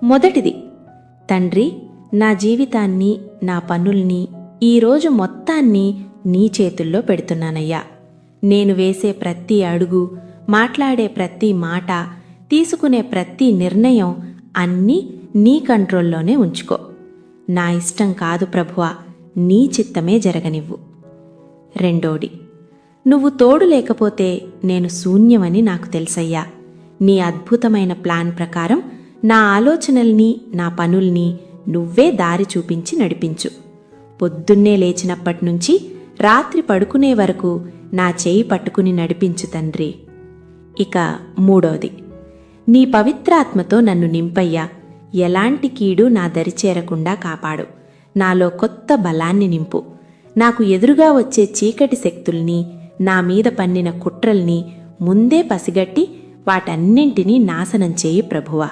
మొదటిది, తండ్రి, నా జీవితాన్ని, నా పనుల్ని, ఈరోజు మొత్తాన్ని నీ చేతుల్లో పెడుతున్నానయ్యా. నేను వేసే ప్రతి అడుగు, మాట్లాడే ప్రతి మాట, తీసుకునే ప్రతి నిర్ణయం అన్నీ నీ కంట్రోల్లోనే ఉంచుకో. నా ఇష్టం కాదు ప్రభువా, నీ చిత్తమే జరగనివ్వు. రెండోది, నువ్వు తోడు లేకపోతే నేను శూన్యమని నాకు తెలుసయ్యా. నీ అద్భుతమైన ప్లాన్ ప్రకారం నా ఆలోచనల్ని, నా పనుల్ని నువ్వే దారి చూపించి నడిపించు. పొద్దున్నే లేచినప్పటినుంచి రాత్రి పడుకునే వరకు నా చేయి పట్టుకుని నడిపించు తండ్రి. ఇక మూడోది, నీ పవిత్రాత్మతో నన్ను నింపయ్యా. ఎలాంటి కీడు నా దరిచేరకుండా కాపాడు. నాలో కొత్త బలాన్ని నింపు. నాకు ఎదురుగా వచ్చే చీకటి శక్తుల్ని, నా మీద పన్నిన కుట్రల్ని ముందే పసిగట్టి వాటన్నింటినీ నాశనం చేయి ప్రభువా.